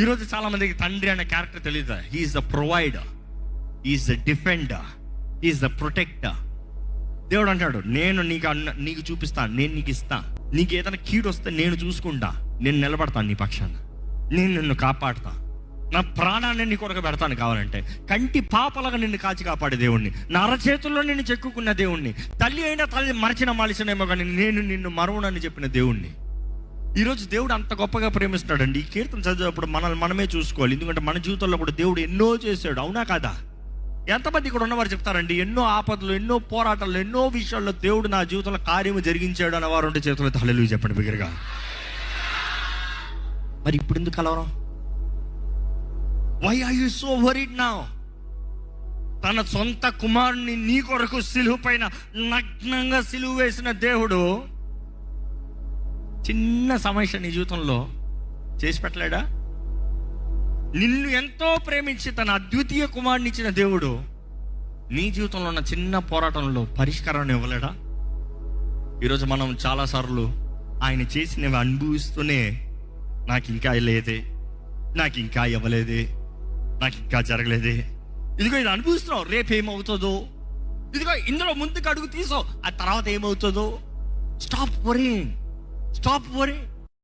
ఈరోజు చాలా మందికి తండ్రి అనే క్యారెక్టర్ తెలియదు. He's the provider, he's the defender, he's the protector. దేవుడు అంటాడు, నేను నీకు చూపిస్తాను, నేను నీకు ఇస్తా. నీకు ఏదైనా కీడు వస్తే నేను చూసుకుంటా, నేను నిలబడతాను నీ పక్షాన, నేను నిన్ను కాపాడుతా, నా ప్రాణాన్ని నీ కొరకు పెడతాను. కావాలంటే కంటి పాపలాగా నిన్ను కాచి కాపాడే దేవుణ్ణి, నా అరచేతుల్లో నిన్ను చెక్కుకున్న దేవుణ్ణి, తల్లి అయినా తల్లి మరచినేమో కానీ నేను నిన్ను మరువనని చెప్పిన దేవుణ్ణి. ఈరోజు దేవుడు అంత గొప్పగా ప్రేమిస్తున్నాడండి. ఈ కీర్తన చదివేటప్పుడు మనమే చూసుకోవాలి. ఎందుకంటే మన జీవితంలో కూడా దేవుడు ఎన్నో చేశాడు, అవునా కాదా? ఎంతమంది ఇక్కడ ఉన్నవారు చెప్తారండి, ఎన్నో ఆపదలు, ఎన్నో పోరాటాలు, ఎన్నో విషయాల్లో దేవుడు నా జీవితంలో కార్యము జరిగించాడు అన్నవారు ఉంటే చేతులు హల్లెలూయా చెప్పండి బిగ్గరగా. మరి ఇప్పుడు ఎందుకు కలవరం? Why are you so worried now? తన సొంత కుమారుని నీ కొరకు సిలువ పైన నగ్నంగా సిలువ వేసిన దేవుడు చిన్న సమస్య నీ జీవితంలో చేసి పెట్టలేడా? నిన్ను ఎంతో ప్రేమించి తన అద్వితీయ కుమారుని ఇచ్చిన దేవుడు నీ జీవితంలో ఉన్న చిన్న పోరాటంలో పరిష్కారాన్ని ఇవ్వలేడా? ఈరోజు మనం చాలాసార్లు ఆయన చేసినవి అనుభవిస్తూనే నాకు ఇంకా లేదే, నాకు ఇంకా ఇవ్వలేదే, నాకు ఇంకా జరగలేదే, ఇదిగో ఇది అనుభవిస్తున్నావు, రేపు ఏమవుతుందో, ఇదిగో ఇందులో ముందుకు అడుగు తీసో, ఆ తర్వాత ఏమవుతుందో. Stop worrying.